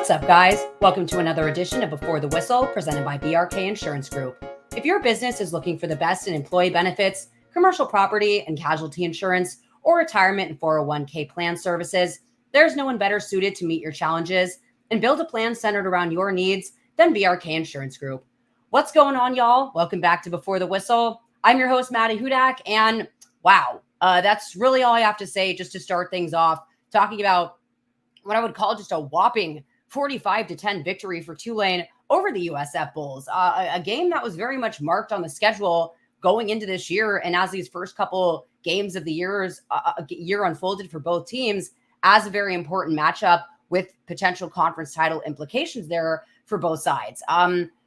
What's up, guys? Welcome to another edition of Before the Whistle, presented by BRK Insurance Group. If your business is looking for the best in employee benefits, commercial property and casualty insurance, or retirement and 401k plan services, there's no one better suited to meet your challenges and build a plan centered around your needs than BRK Insurance Group. What's going on, y'all? Welcome back to Before the Whistle. I'm your host, Maddy, and wow, that's really all I have to say just to start things off, talking about what I would call just a whopping 45-10 victory for Tulane over the USF Bulls. A game that was very much marked on the schedule going into this year. And as these first couple games of the year unfolded for both teams, as a very important matchup with potential conference title implications there for both sides,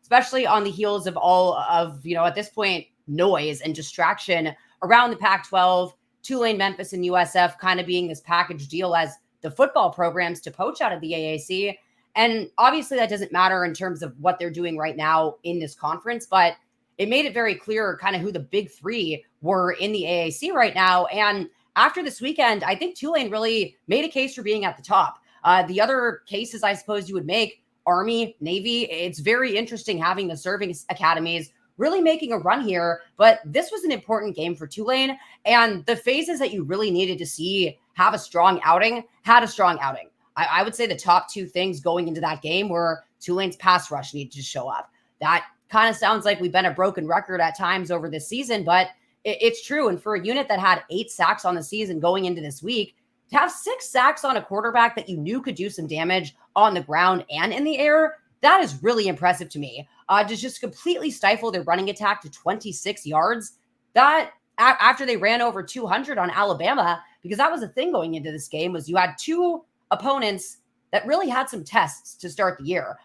especially on the heels of all of, at this point, noise and distraction around the Pac-12, Tulane, Memphis, and USF kind of being this package deal as the football programs to poach out of the AAC. And obviously that doesn't matter in terms of what they're doing right now in this conference, but it made it very clear kind of who the big three were in the AAC right now. And after this weekend, I think Tulane really made a case for being at the top. The other cases I suppose you would make, Army, Navy, it's very interesting having the serving academies really making a run here, but this was an important game for Tulane, and the phases that you really needed to see have a strong outing, had a strong outing. I would say the top two things going into that game were Tulane's pass rush needed to show up. That kind of sounds like we've been a broken record at times over this season, but it's true. And for a unit that had 8 sacks on the season going into this week, to have 6 sacks on a quarterback that you knew could do some damage on the ground and in the air, that is really impressive to me. To just completely stifle their running attack to 26 yards, that after they ran over 200 on Alabama, because that was the thing going into this game, was you had two opponents that really had some tests to start the year,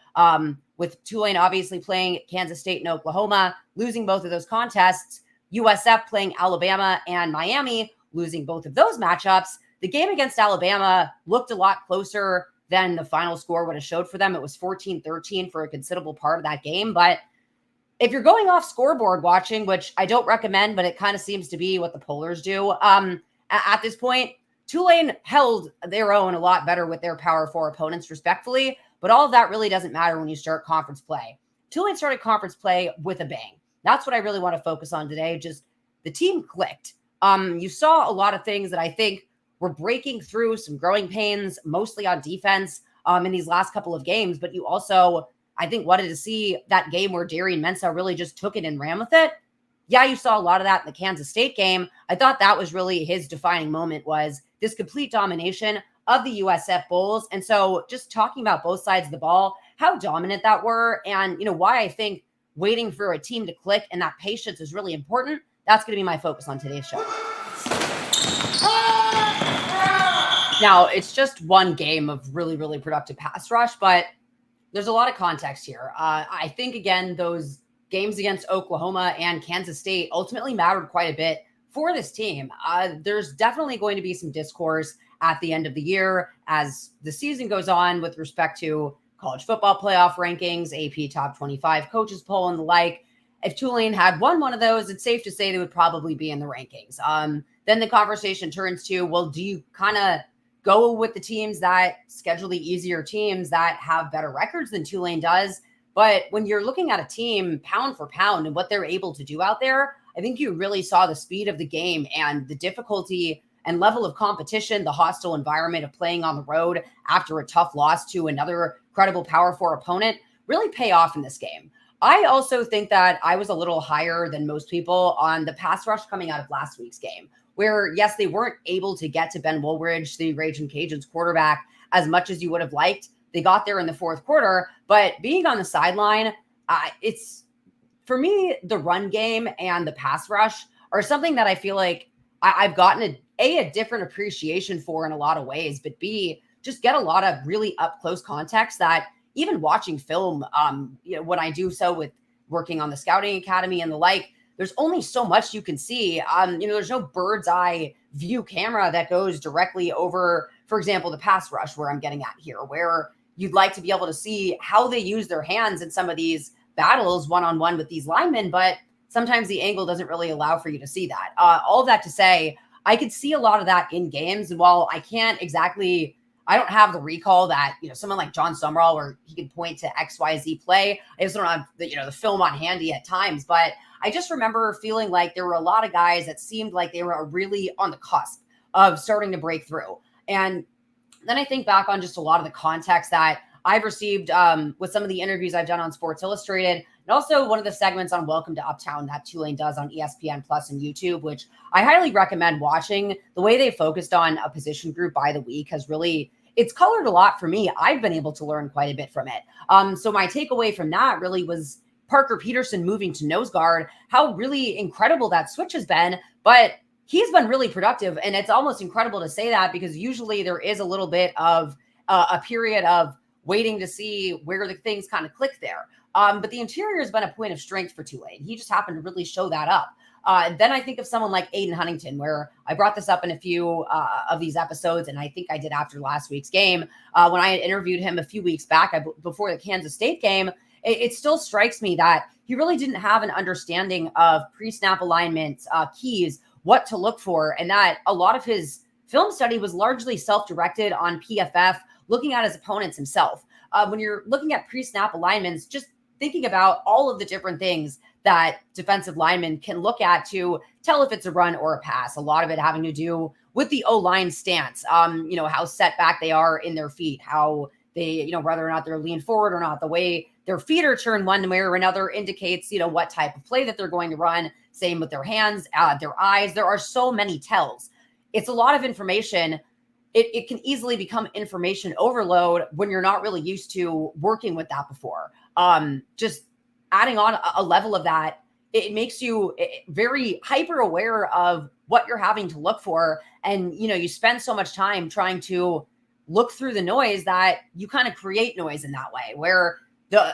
with Tulane obviously playing Kansas State and Oklahoma, losing both of those contests, USF playing Alabama and Miami, losing both of those matchups. The game against Alabama looked a lot closer than the final score would have showed for them. It was 14-13 for a considerable part of that game. But if you're going off scoreboard watching, which I don't recommend, but it kind of seems to be what the pollers do at this point, Tulane held their own a lot better with their Power 4 opponents, respectfully. But all of that really doesn't matter when you start conference play. Tulane started conference play with a bang. That's what I really want to focus on today. Just the team clicked. You saw a lot of things that I think were breaking through some growing pains, mostly on defense in these last couple of games. But you also, I think, wanted to see that game where Darian Mensah really just took it and ran with it. Yeah, you saw a lot of that in the Kansas State game. I thought that was really his defining moment, was this complete domination of the USF Bulls. And so just talking about both sides of the ball, how dominant that were, and why I think waiting for a team to click and that patience is really important. That's going to be my focus on today's show. Now, it's just one game of really, really productive pass rush, but there's a lot of context here. I think, again, those games against Oklahoma and Kansas State ultimately mattered quite a bit for this team. There's definitely going to be some discourse at the end of the year as the season goes on with respect to college football playoff rankings, AP top 25 coaches poll, and the like. If Tulane had won one of those, it's safe to say they would probably be in the rankings. Then the conversation turns to, well, do you kind of go with the teams that schedule the easier teams that have better records than Tulane does? But when you're looking at a team pound for pound and what they're able to do out there, I think you really saw the speed of the game and the difficulty and level of competition, the hostile environment of playing on the road after a tough loss to another credible Power 4 opponent really pay off in this game. I also think that I was a little higher than most people on the pass rush coming out of last week's game, where, yes, they weren't able to get to Ben Woolridge, the Raging Cajuns quarterback, as much as you would have liked. They got there in the fourth quarter, but being on the sideline, it's, for me, the run game and the pass rush are something that I feel like I've gotten a different appreciation for in a lot of ways, but B, just get a lot of really up close context that even watching film, when I do so with working on the scouting academy and the like, there's only so much you can see. There's no bird's eye view camera that goes directly over, for example, the pass rush where I'm getting at here, where you'd like to be able to see how they use their hands in some of these battles one-on-one with these linemen, but sometimes the angle doesn't really allow for you to see that. All of that to say, I could see a lot of that in games. And while I can't exactly I don't have the recall that, someone like John Summerall, where he can point to XYZ play. I just don't have the film on handy at times, but I just remember feeling like there were a lot of guys that seemed like they were really on the cusp of starting to break through. And then I think back on just a lot of the context that I've received with some of the interviews I've done on Sports Illustrated, and also one of the segments on Welcome to Uptown that Tulane does on ESPN Plus and YouTube, which I highly recommend watching. The way they focused on a position group by the week has really, it's colored a lot for me. I've been able to learn quite a bit from it. So my takeaway from that really was Parker Peterson moving to nose guard, how really incredible that switch has been. But he's been really productive, and it's almost incredible to say that because usually there is a little bit of a period of waiting to see where the things kind of click there. But the interior has been a point of strength for Tulane. He just happened to really show that up. Then I think of someone like Aiden Huntington, where I brought this up in a few of these episodes, and I think I did after last week's game. When I had interviewed him a few weeks back before the Kansas State game, it still strikes me that he really didn't have an understanding of pre-snap alignment, keys, what to look for, and that a lot of his film study was largely self-directed on PFF, looking at his opponents himself. When you're looking at pre-snap alignments, just thinking about all of the different things that defensive linemen can look at to tell if it's a run or a pass. A lot of it having to do with the O-line stance, how set back they are in their feet, how they, whether or not they're leaned forward or not, the way their feet are turned one way or another indicates, what type of play that they're going to run. Same with their hands, their eyes. There are so many tells. It's a lot of information. It can easily become information overload when you're not really used to working with that before. Just adding on a level of that, it makes you very hyper aware of what you're having to look for. And, you spend so much time trying to look through the noise that you kind of create noise in that way, where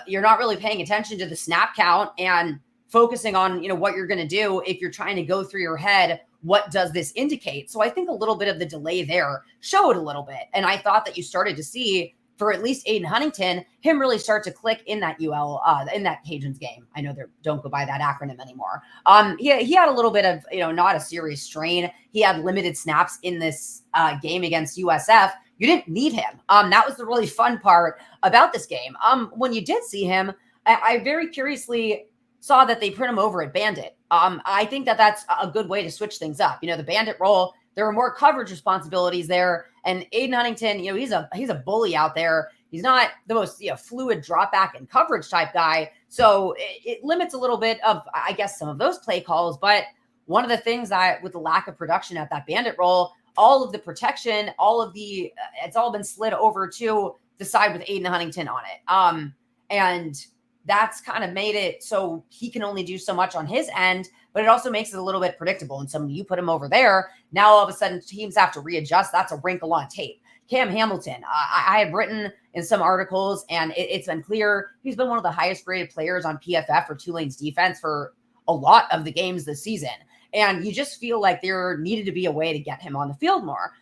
you're not really paying attention to the snap count and focusing on, what you're going to do if you're trying to go through your head. What does this indicate? So I think a little bit of the delay there showed a little bit. And I thought that you started to see, for at least Aiden Huntington, him really start to click in that in that Cajuns game. I know they don't go by that acronym anymore. He had a little bit of, not a serious strain. He had limited snaps in this game against USF. You didn't need him. That was the really fun part about this game. When you did see him, I very curiously saw that they print him over at Bandit. I think that that's a good way to switch things up. The Bandit role, there are more coverage responsibilities there. And Aiden Huntington, he's a bully out there. He's not the most fluid drop back and coverage type guy. So it limits a little bit of, I guess, some of those play calls. But one of the things that with the lack of production at that Bandit role, all of the protection, it's all been slid over to the side with Aiden Huntington on it. And that's kind of made it so he can only do so much on his end, but it also makes it a little bit predictable. And so you put him over there, now all of a sudden teams have to readjust. That's a wrinkle on tape. Cam Hamilton, I have written in some articles, and it's been clear he's been one of the highest graded players on PFF for Tulane's defense for a lot of the games this season. And you just feel like there needed to be a way to get him on the field more.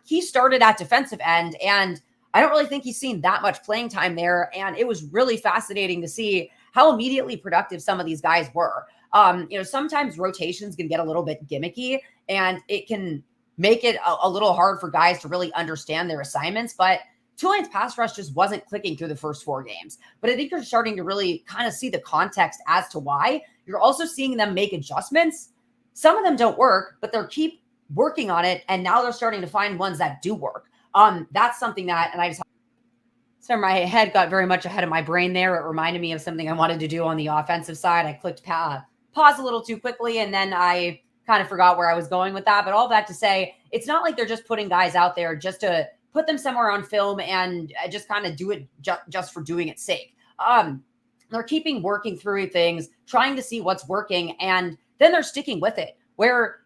He started at defensive end, and I don't really think he's seen that much playing time there. And it was really fascinating to see how immediately productive some of these guys were. Sometimes rotations can get a little bit gimmicky, and it can make it a little hard for guys to really understand their assignments. But Tulane's pass rush just wasn't clicking through the first 4 games. But I think you're starting to really kind of see the context as to why. You're also seeing them make adjustments. Some of them don't work, but they'll keep working on it. And now they're starting to find ones that do work. That's something that, and so my head got very much ahead of my brain there. It reminded me of something I wanted to do on the offensive side. I clicked pause a little too quickly, and then I kind of forgot where I was going with that. But all that to say, it's not like they're just putting guys out there just to put them somewhere on film and just kind of do it just for doing its sake. They're working through things, trying to see what's working, and then they're sticking with it. Where,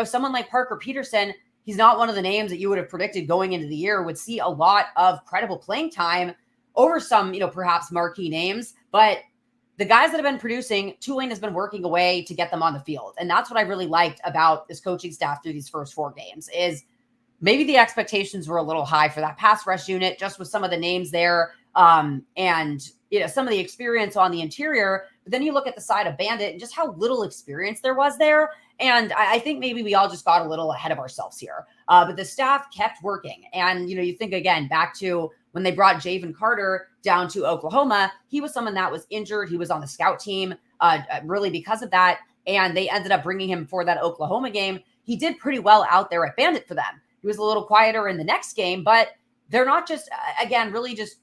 someone like Parker Peterson, he's not one of the names that you would have predicted going into the year would see a lot of credible playing time over some, perhaps marquee names. But the guys that have been producing, Tulane has been working away to get them on the field. And that's what I really liked about this coaching staff through these first 4 games is maybe the expectations were a little high for that pass rush unit, just with some of the names there and, some of the experience on the interior. But then you look at the side of Bandit and just how little experience there was there. And I think maybe we all just got a little ahead of ourselves here. But the staff kept working. And, you think again, back to when they brought Javen Carter down to Oklahoma, he was someone that was injured. He was on the scout team really because of that. And they ended up bringing him for that Oklahoma game. He did pretty well out there at Bandit for them. He was a little quieter in the next game, but they're not just, again, really just,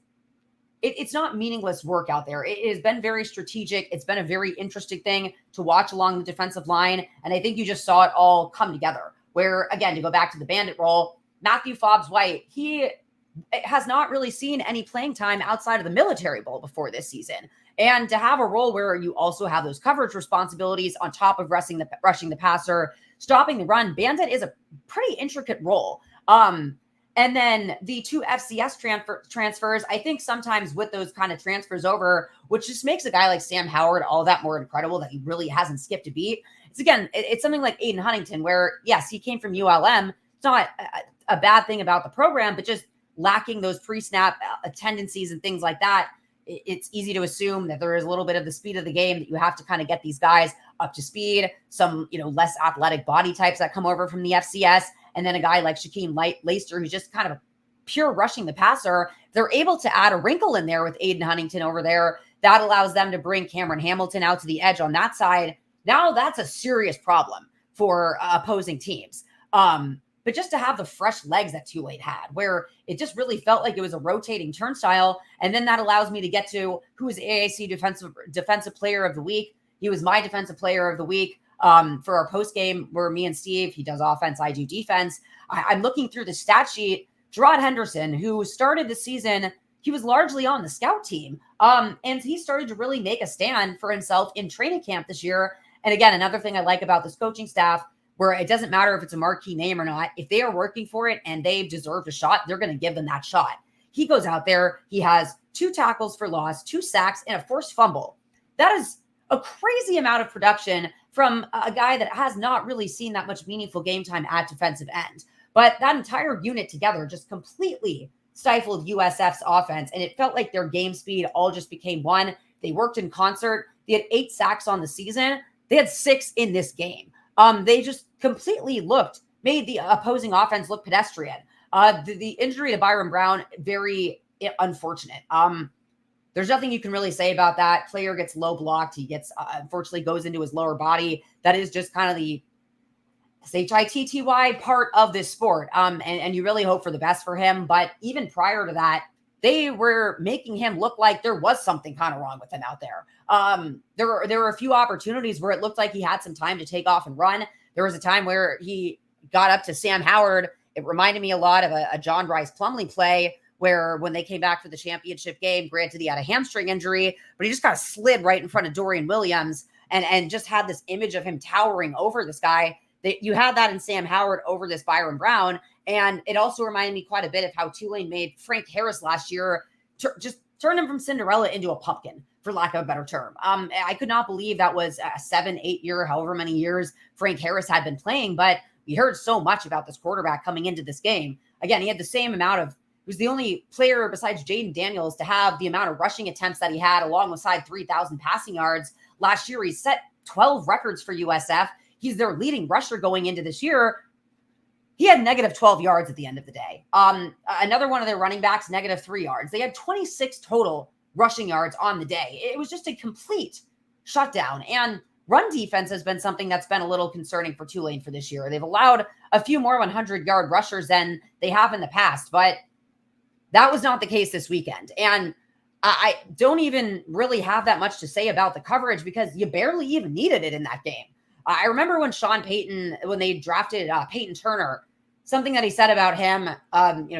it's not meaningless work out there. It has been very strategic. It's been a very interesting thing to watch along the defensive line. And I think you just saw it all come together where, again, to go back to the Bandit role, Matthew Fobbs-White, he has not really seen any playing time outside of the Military Bowl before this season. And to have a role where you also have those coverage responsibilities on top of rushing the passer, stopping the run, Bandit is a pretty intricate role. And then the 2 FCS transfers, I think sometimes with those kind of transfers over, which just makes a guy like Sam Howard all that more incredible that he really hasn't skipped a beat. It's something like Aiden Huntington where, yes, he came from ULM. It's not a bad thing about the program, but just lacking those pre-snap tendencies and things like that. It's easy to assume that there is a little bit of the speed of the game that you have to kind of get these guys up to speed, some, less athletic body types that come over from the FCS. And then a guy like Shaquem Laster, who's just kind of a pure rushing the passer. They're able to add a wrinkle in there with Aiden Huntington over there. That allows them to bring Cameron Hamilton out to the edge on that side. Now that's a serious problem for opposing teams. But just to have the fresh legs that Tulane had, where it just really felt like it was a rotating turnstile. And then that allows me to get to who is AAC defensive player of the week. He was my defensive player of the week. For our post game where me and Steve, he does offense, I do defense. I'm looking through the stat sheet. Gerard Henderson, who started the season, he was largely on the scout team. And he started to really make a stand for himself in training camp this year. And again, another thing I like about this coaching staff, where it doesn't matter if it's a marquee name or not, if they are working for it and they've deserved a shot, they're going to give them that shot. He goes out there, he has 2 tackles for loss, 2 sacks, and a forced fumble. That is a crazy amount of production from a guy that has not really seen that much meaningful game time at defensive end. But that entire unit together just completely stifled USF's offense, and it felt like their game speed all just became one. They worked in concert. They had 8 sacks on the season. They had 6 in this game. They just completely made the opposing offense look pedestrian. The injury to Byron Brown, very unfortunate. There's nothing you can really say about that. Player gets low blocked. He gets, unfortunately, goes into his lower body. That is just kind of the SHITTY part of this sport. And you really hope for the best for him. But even prior to that, they were making him look like there was something kind of wrong with him out there. There were a few opportunities where it looked like he had some time to take off and run. There was a time where he got up to Sam Howard. It reminded me a lot of a John Bryce Plumlee play where when they came back for the championship game, granted he had a hamstring injury, but he just kind of slid right in front of Dorian Williams and just had this image of him towering over this guy. You had that in Sam Howard over this Byron Brown. And it also reminded me quite a bit of how Tulane made Frank Harris last year, just turned him from Cinderella into a pumpkin, for lack of a better term. I could not believe that was a 7-8 year, however many years Frank Harris had been playing, but we heard so much about this quarterback coming into this game. Again, he had the same amount of, he was the only player besides Jaden Daniels to have the amount of rushing attempts that he had alongside 3,000 passing yards. Last year, he set 12 records for USF. He's their leading rusher going into this year. He had negative 12 yards at the end of the day. Another one of their running backs, negative 3 yards. They had 26 total rushing yards on the day. It was just a complete shutdown. And run defense has been something that's been a little concerning for Tulane for this year. They've allowed a few more 100-yard rushers than they have in the past, but that was not the case this weekend. And I don't even really have that much to say about the coverage because you barely even needed it in that game. I remember when Sean Payton, when they drafted Peyton Turner, something that he said about him,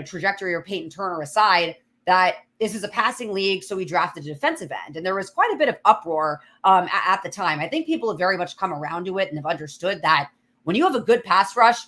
trajectory or Peyton Turner aside, that this is a passing league, so we drafted a defensive end. And there was quite a bit of uproar at the time. I think people have very much come around to it and have understood that when you have a good pass rush,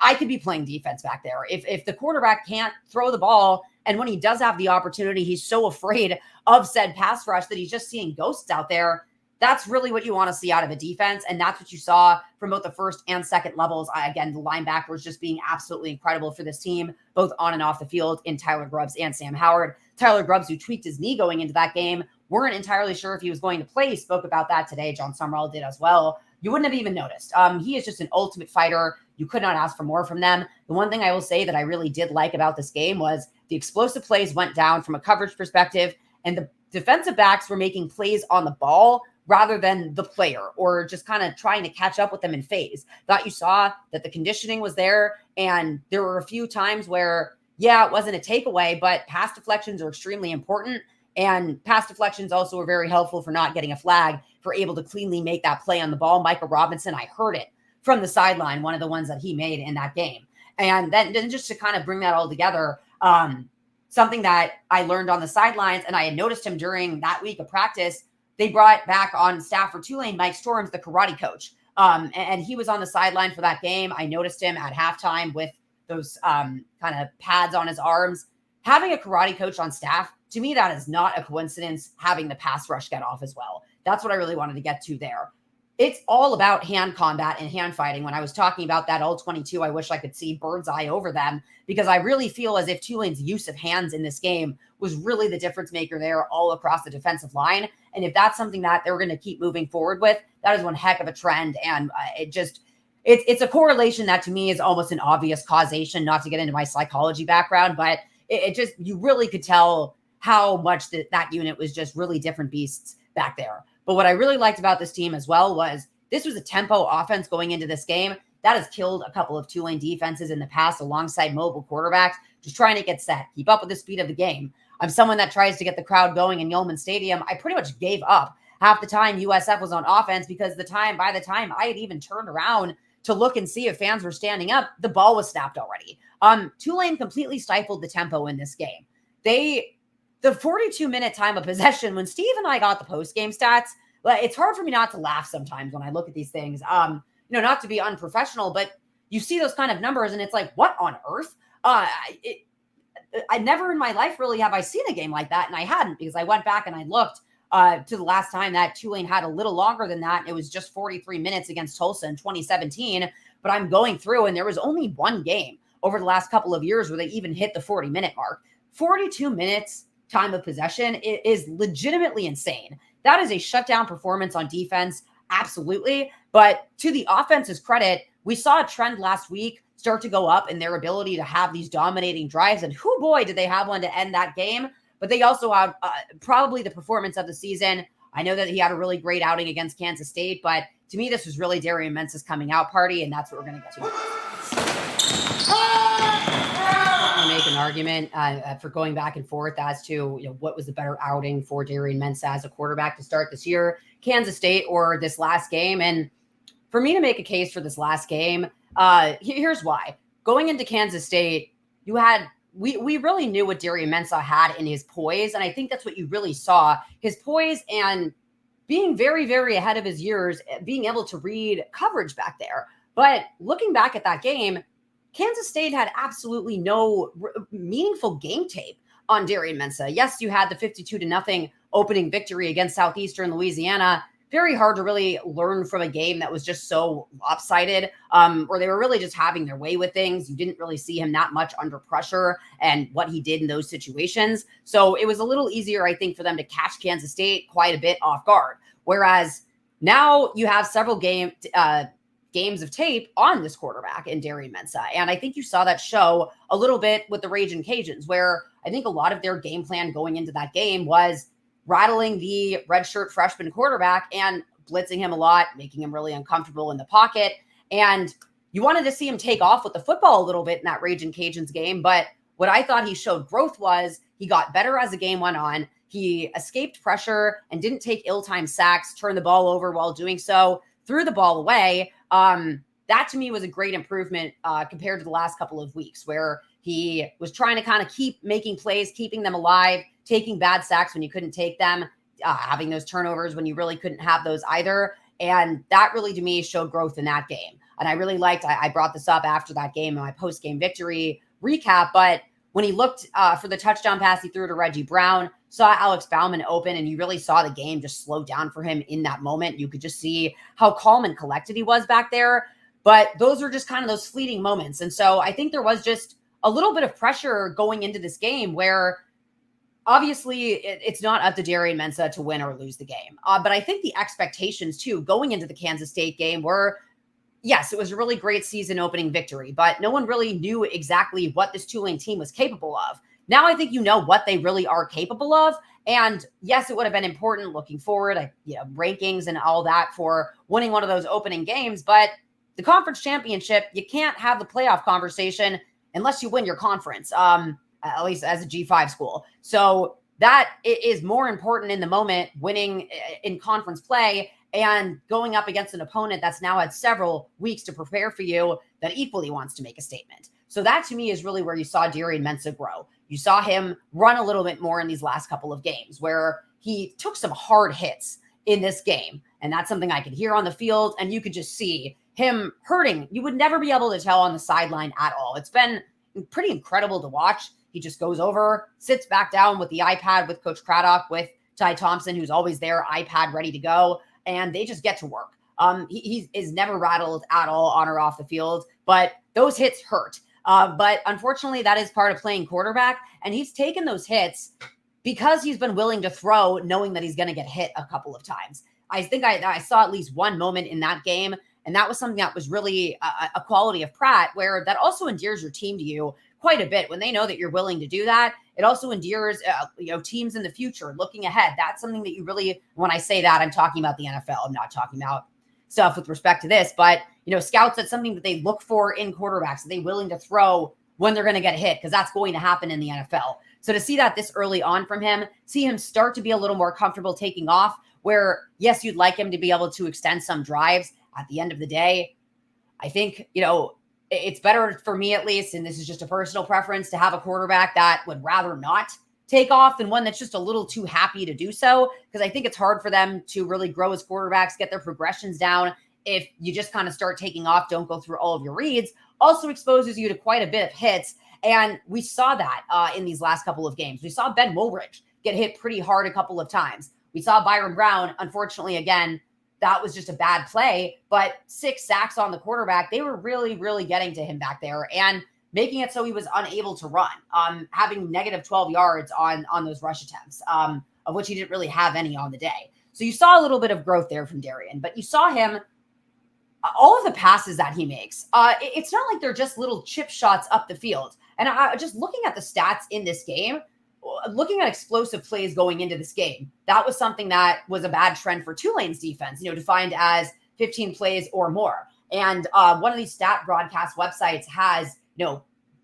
I could be playing defense back there. If the quarterback can't throw the ball, and when he does have the opportunity, he's so afraid of said pass rush that he's just seeing ghosts out there. That's really what you want to see out of a defense. And that's what you saw from both the first and second levels. Again, the linebackers just being absolutely incredible for this team, both on and off the field in Tyler Grubbs and Sam Howard. Tyler Grubbs, who tweaked his knee going into that game, weren't entirely sure if he was going to play. He spoke about that today. John Summerall did as well. You wouldn't have even noticed. He is just an ultimate fighter. You could not ask for more from them. The one thing I will say that I really did like about this game was the explosive plays went down from a coverage perspective, and the defensive backs were making plays on the ball rather than the player, or just kind of trying to catch up with them in phase. Thought you saw that the conditioning was there, and there were a few times where, yeah, it wasn't a takeaway, but pass deflections are extremely important. And pass deflections also were very helpful for not getting a flag, for able to cleanly make that play on the ball. Micah Robinson, I heard it from the sideline, one of the ones that he made in that game. And then just to kind of bring that all together, something that I learned on the sidelines, and I had noticed him during that week of practice, they brought back on staff for Tulane, Mike Storms, the karate coach. And he was on the sideline for that game. I noticed him at halftime with those kind of pads on his arms. Having a karate coach on staff, to me, that is not a coincidence, having the pass rush get off as well. That's what I really wanted to get to there. It's all about hand combat and hand fighting. When I was talking about that all 22, I wish I could see bird's eye over them, because I really feel as if Tulane's use of hands in this game was really the difference maker there all across the defensive line. And if that's something that they're going to keep moving forward with, that is one heck of a trend. And it's a correlation that to me is almost an obvious causation, not to get into my psychology background, but it just, you really could tell how much that unit was just really different beasts back there. But what I really liked about this team as well was this was a tempo offense going into this game. That has killed a couple of Tulane defenses in the past alongside mobile quarterbacks, just trying to get set, keep up with the speed of the game. I'm someone that tries to get the crowd going in Yeoman Stadium. I pretty much gave up half the time USF was on offense, because by the time I had even turned around to look and see if fans were standing up, the ball was snapped already. Tulane completely stifled the tempo in this game. The 42-minute time of possession, when Steve and I got the post-game stats, it's hard for me not to laugh sometimes when I look at these things. Not to be unprofessional, but you see those kind of numbers and it's like, what on earth? I never in my life really have I seen a game like that, and I hadn't, because I went back and I looked to the last time that Tulane had a little longer than that. It was just 43 minutes against Tulsa in 2017, but I'm going through, and there was only one game over the last couple of years where they even hit the 40-minute mark. 42 minutes time of possession is legitimately insane. That is a shutdown performance on defense, absolutely. But to the offense's credit, we saw a trend last week start to go up in their ability to have these dominating drives. And whoo boy, did they have one to end that game. But they also had probably the performance of the season. I know that he had a really great outing against Kansas State, but to me, this was really Darian Mensah's coming out party, and that's what we're going to get to. Make an argument for going back and forth as to what was the better outing for Darian Mensah as a quarterback to start this year, Kansas State or this last game. And for me to make a case for this last game, here's why. Going into Kansas State, we really knew what Darian Mensah had in his poise, and I think that's what you really saw, his poise and being very, very ahead of his years, being able to read coverage back there. But looking back at that game, Kansas State had absolutely no meaningful game tape on Darian Mensah. Yes, you had the 52-0 opening victory against Southeastern Louisiana. Very hard to really learn from a game that was just so lopsided, where they were really just having their way with things. You didn't really see him that much under pressure and what he did in those situations. So it was a little easier, I think, for them to catch Kansas State quite a bit off guard. Whereas now you have several games of tape on this quarterback in Darian Mensah. And I think you saw that show a little bit with the Ragin' Cajuns, where I think a lot of their game plan going into that game was rattling the redshirt freshman quarterback and blitzing him a lot, making him really uncomfortable in the pocket. And you wanted to see him take off with the football a little bit in that Ragin' Cajuns game. But what I thought he showed growth was he got better as the game went on. He escaped pressure and didn't take ill-timed sacks, turn the ball over while doing so, threw the ball away. That to me was a great improvement compared to the last couple of weeks, where he was trying to kind of keep making plays, keeping them alive, taking bad sacks when you couldn't take them, having those turnovers when you really couldn't have those either. And that really, to me, showed growth in that game. And I really liked, I brought this up after that game in my post-game victory recap, but when he looked for the touchdown pass he threw to Reggie Brown, saw Alex Bauman open, and you really saw the game just slow down for him in that moment. You could just see how calm and collected he was back there. But those were just kind of those fleeting moments. And so I think there was just a little bit of pressure going into this game where Obviously, it's not up to Darian Mensah to win or lose the game. But I think the expectations, too, going into the Kansas State game were, yes, it was a really great season opening victory, but no one really knew exactly what this Tulane team was capable of. Now I think you know what they really are capable of. And yes, it would have been important looking forward, rankings and all that for winning one of those opening games. But the conference championship, you can't have the playoff conversation unless you win your conference, at least as a G5 school. So that is more important in the moment, winning in conference play and going up against an opponent that's now had several weeks to prepare for you that equally wants to make a statement. So that to me is really where you saw Darian Mensah grow. You saw him run a little bit more in these last couple of games where he took some hard hits in this game. And that's something I could hear on the field. And you could just see him hurting. You would never be able to tell on the sideline at all. It's been pretty incredible to watch. He just goes over, sits back down with the iPad with Coach Craddock, with Ty Thompson, who's always there, iPad ready to go. And they just get to work. He is never rattled at all on or off the field, but those hits hurt. But unfortunately, that is part of playing quarterback. And he's taken those hits because he's been willing to throw, knowing that he's going to get hit a couple of times. I think I saw at least one moment in that game, and that was something that was really a quality of Pratt, where that also endears your team to you quite a bit. When they know that you're willing to do that, it also endears teams in the future looking ahead. That's something that you really, when I say that, I'm talking about the NFL. I'm not talking about stuff with respect to this, but scouts, that's something that they look for in quarterbacks. Are they willing to throw when they're going to get hit? Because that's going to happen in the NFL. So to see that this early on from him, see him start to be a little more comfortable taking off, where yes, you'd like him to be able to extend some drives. At the end of the day, I think, it's better for me at least, and this is just a personal preference, to have a quarterback that would rather not take off than one that's just a little too happy to do so, because I think it's hard for them to really grow as quarterbacks, get their progressions down. If you just kind of start taking off, don't go through all of your reads, also exposes you to quite a bit of hits. And we saw that in these last couple of games. We saw Ben Woolridge get hit pretty hard a couple of times. We saw Byron Brown, unfortunately, again, that was just a bad play, but 6 sacks on the quarterback. They were really, really getting to him back there and making it so he was unable to run, having negative 12 yards on those rush attempts, of which he didn't really have any on the day. So you saw a little bit of growth there from Darian, but you saw him, all of the passes that he makes, it's not like they're just little chip shots up the field. And just looking at the stats in this game, looking at explosive plays going into this game, that was something that was a bad trend for Tulane's defense, defined as 15 plays or more. And one of these stat broadcast websites has,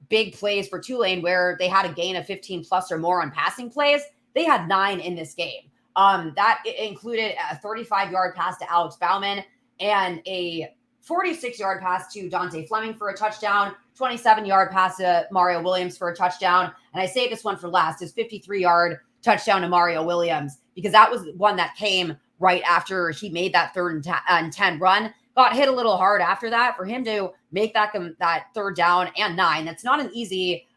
big plays for Tulane where they had a gain of 15 plus or more on passing plays. They had 9 in this game. That included a 35-yard pass to Alex Bauman and a 46-yard pass to Dante Fleming for a touchdown, 27-yard pass to Mario Williams for a touchdown. And I saved this one for last, his 53-yard touchdown to Mario Williams, because that was one that came right after he made that 3rd and 10 run. Got hit a little hard after that. For him to make that 3rd down and 9, that's not an easy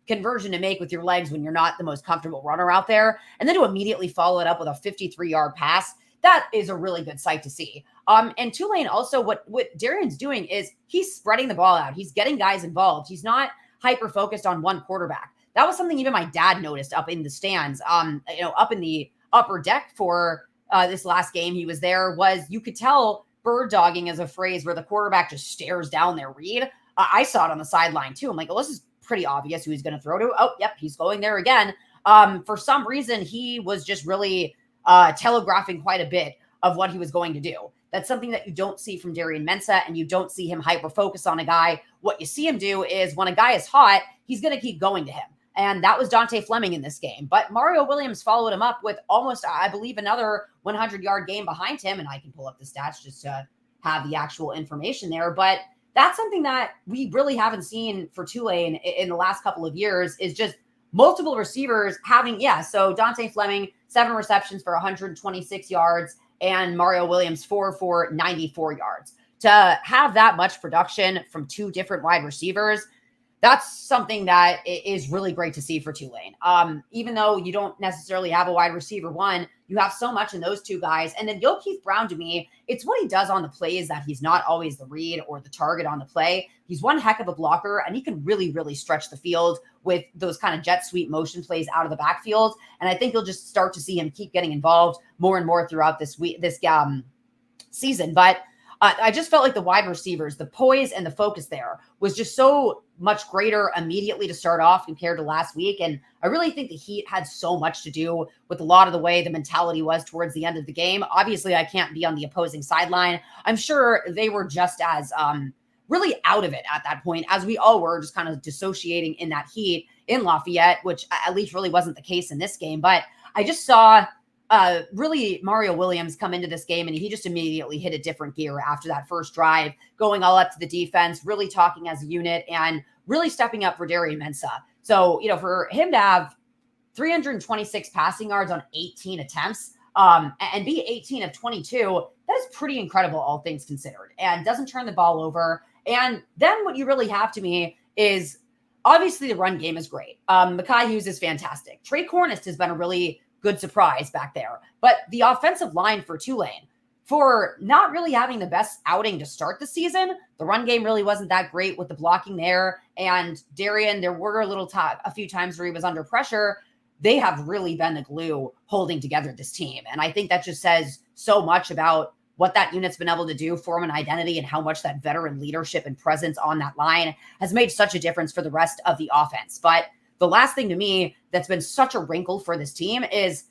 conversion to make with your legs when you're not the most comfortable runner out there. And then to immediately follow it up with a 53-yard pass, that is a really good sight to see. And Tulane also, what Darian's doing is he's spreading the ball out. He's getting guys involved. He's not hyper-focused on one quarterback. That was something even my dad noticed up in the stands, up in the upper deck for this last game he was there, was you could tell bird dogging is a phrase where the quarterback just stares down their read. I saw it on the sideline too. I'm like, well, this is pretty obvious who he's going to throw to. Oh, yep, he's going there again. For some reason, he was just really telegraphing quite a bit of what he was going to do. That's something that you don't see from Darian Mensah, and you don't see him hyper-focus on a guy. What you see him do is when a guy is hot, he's going to keep going to him. And that was Dante Fleming in this game. But Mario Williams followed him up with almost, I believe, another 100-yard game behind him. And I can pull up the stats just to have the actual information there. But that's something that we really haven't seen for Tulane in the last couple of years, is just multiple receivers having, so Dante Fleming, 7 receptions for 126 yards, and Mario Williams 4 for 94 yards. To have that much production from 2 different wide receivers, that's something that is really great to see for Tulane. Even though you don't necessarily have a wide receiver one, you have so much in those two guys. And then Keith Brown, to me, it's what he does on the plays that he's not always the read or the target on the play. He's one heck of a blocker, and he can really, really stretch the field with those kind of jet sweep motion plays out of the backfield. And I think you'll just start to see him keep getting involved more and more throughout this season. But I just felt like the wide receivers, the poise and the focus there was just so much greater immediately to start off compared to last week. And I really think the Heat had so much to do with a lot of the way the mentality was towards the end of the game. Obviously, I can't be on the opposing sideline. I'm sure they were just as really out of it at that point, as we all were, just kind of dissociating in that heat in Lafayette, which at least really wasn't the case in this game. But I just saw really Mario Williams come into this game, and he just immediately hit a different gear after that first drive, going all up to the defense, really talking as a unit, and really stepping up for Darian Mensah. So, for him to have 326 passing yards on 18 attempts and be 18 of 22, that is pretty incredible, all things considered, and doesn't turn the ball over. And then what you really have to me is obviously the run game is great. Mekhi Hughes is fantastic. Trey Cornist has been a really good surprise back there. But the offensive line for Tulane, for not really having the best outing to start the season, the run game really wasn't that great with the blocking there. And Darian, there were a few times where he was under pressure. They have really been the glue holding together this team. And I think that just says so much about what that unit's been able to do, form an identity, and how much that veteran leadership and presence on that line has made such a difference for the rest of the offense. But the last thing to me that's been such a wrinkle for this team is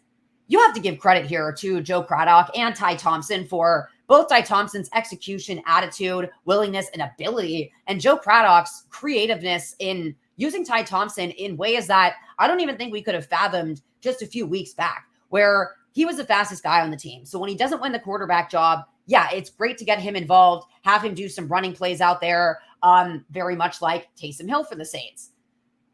you have to give credit here to Joe Craddock and Ty Thompson for both Ty Thompson's execution, attitude, willingness, and ability, and Joe Craddock's creativeness in using Ty Thompson in ways that I don't even think we could have fathomed just a few weeks back, where he was the fastest guy on the team. So when he doesn't win the quarterback job, yeah, it's great to get him involved, have him do some running plays out there, very much like Taysom Hill for the Saints.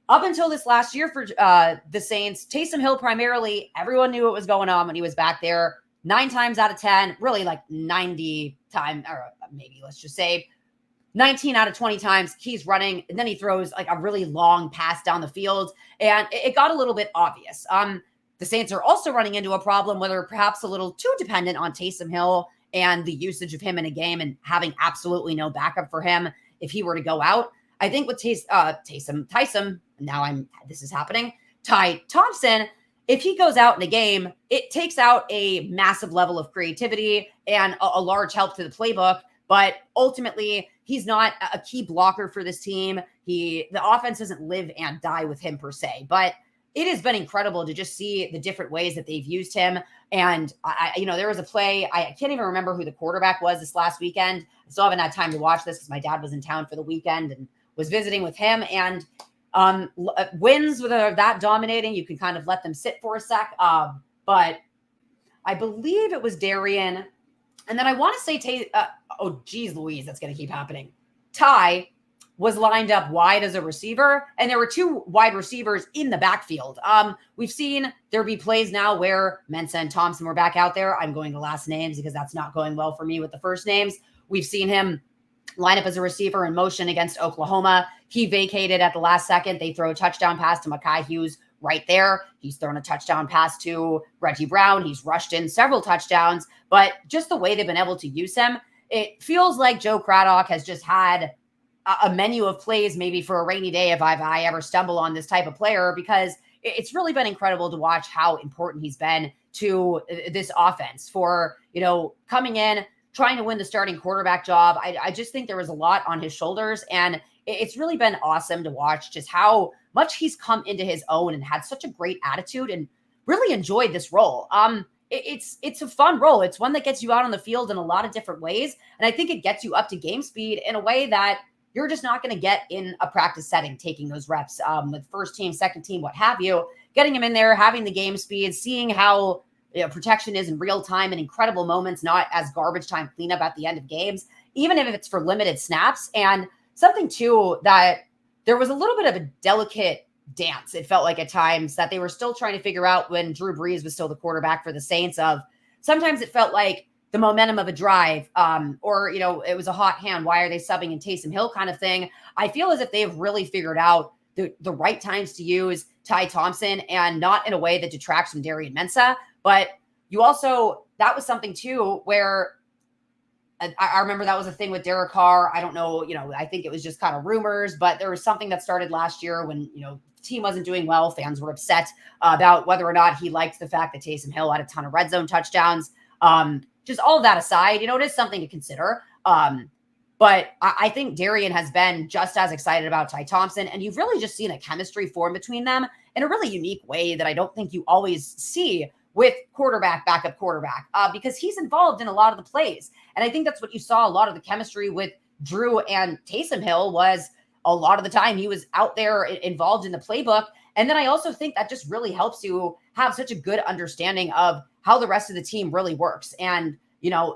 Up until this last year for the Saints, Taysom Hill primarily, everyone knew what was going on when he was back there. 9 times out of 10, really like 90 times, or maybe let's just say 19 out of 20 times he's running, and then he throws like a really long pass down the field, and it got a little bit obvious. The Saints are also running into a problem where they're perhaps a little too dependent on Taysom Hill and the usage of him in a game and having absolutely no backup for him if he were to go out. I think with Tyson, this is happening. Ty Thompson, if he goes out in a game, it takes out a massive level of creativity and a large help to the playbook. But ultimately, he's not a key blocker for this team. The offense doesn't live and die with him per se. But it has been incredible to just see the different ways that they've used him. And there was a play. I can't even remember who the quarterback was this last weekend. I still haven't had time to watch this because my dad was in town for the weekend and was visiting with him. And wins with that dominating, you can kind of let them sit for a sec. But I believe it was Darian. And then I want to say, oh, geez, Louise, that's going to keep happening. Ty was lined up wide as a receiver, and there were 2 wide receivers in the backfield. We've seen there be plays now where Mensah and Thompson were back out there. I'm going to last names because that's not going well for me with the first names. We've seen him line up as a receiver in motion against Oklahoma. He vacated at the last second. They throw a touchdown pass to Mekhi Hughes right there. He's thrown a touchdown pass to Reggie Brown. He's rushed in several touchdowns, but just the way they've been able to use him, it feels like Joe Craddock has just had a menu of plays maybe for a rainy day if I ever stumble on this type of player, because it's really been incredible to watch how important he's been to this offense for, coming in, trying to win the starting quarterback job. I just think there was a lot on his shoulders, and it's really been awesome to watch just how much he's come into his own and had such a great attitude and really enjoyed this role. It's a fun role. It's one that gets you out on the field in a lot of different ways. And I think it gets you up to game speed in a way that you're just not going to get in a practice setting, taking those reps with first team, second team, what have you, getting him in there, having the game speed, seeing how protection is in real time and incredible moments, not as garbage time cleanup at the end of games, even if it's for limited snaps. And something too, that there was a little bit of a delicate dance. It felt like at times that they were still trying to figure out when Drew Brees was still the quarterback for the Saints. Sometimes it felt like the momentum of a drive, or, it was a hot hand. Why are they subbing in Taysom Hill kind of thing? I feel as if they've really figured out the right times to use Ty Thompson, and not in a way that detracts from Darian Mensah. But that was something too, where I remember that was a thing with Derek Carr. I don't know, I think it was just kind of rumors, but there was something that started last year when, the team wasn't doing well. Fans were upset about whether or not he liked the fact that Taysom Hill had a ton of red zone touchdowns. Just all of that aside, it is something to consider. But I think Darian has been just as excited about Ty Thompson, and you've really just seen a chemistry form between them in a really unique way that I don't think you always see with backup quarterback, because he's involved in a lot of the plays. And I think that's what you saw a lot of the chemistry with Drew and Taysom Hill was a lot of the time he was out there involved in the playbook. And then I also think that just really helps you have such a good understanding of how the rest of the team really works. And,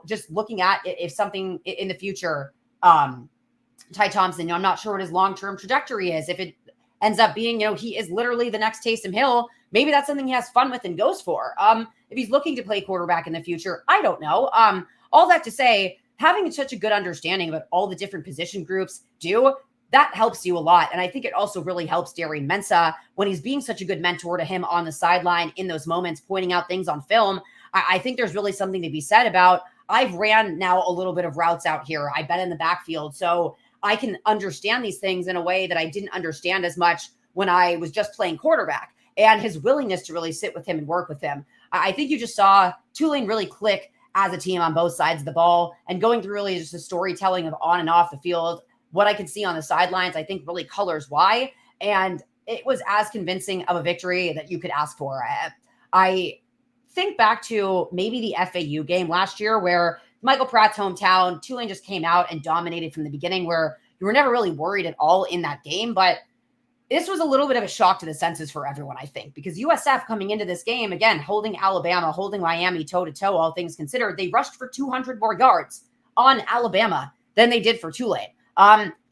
just looking at if something in the future, Ty Thompson, I'm not sure what his long-term trajectory is. If it ends up being, he is literally the next Taysom Hill, maybe that's something he has fun with and goes for. If he's looking to play quarterback in the future, I don't know. All that to say, having such a good understanding of what all the different position groups do, that helps you a lot. And I think it also really helps Darian Mensah when he's being such a good mentor to him on the sideline in those moments, pointing out things on film. I think there's really something to be said about, I've ran now a little bit of routes out here. I've been in the backfield, so I can understand these things in a way that I didn't understand as much when I was just playing quarterback. And his willingness to really sit with him and work with him. I think you just saw Tulane really click as a team on both sides of the ball, and going through really just the storytelling of on and off the field. What I could see on the sidelines, I think really colors why. And it was as convincing of a victory that you could ask for. I think back to maybe the FAU game last year where Michael Pratt's hometown, Tulane just came out and dominated from the beginning, where you were never really worried at all in that game. But this was a little bit of a shock to the senses for everyone, I think, because USF coming into this game, again, holding Alabama, holding Miami toe-to-toe, all things considered, they rushed for 200 more yards on Alabama than they did for Tulane.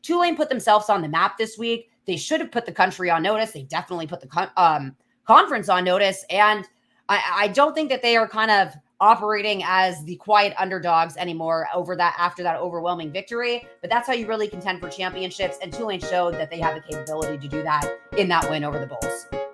Tulane put themselves on the map this week. They should have put the country on notice. They definitely put the conference on notice. And I don't think that they are kind of operating as the quiet underdogs anymore after that overwhelming victory. But that's how you really contend for championships. And Tulane showed that they have the capability to do that in that win over the Bulls.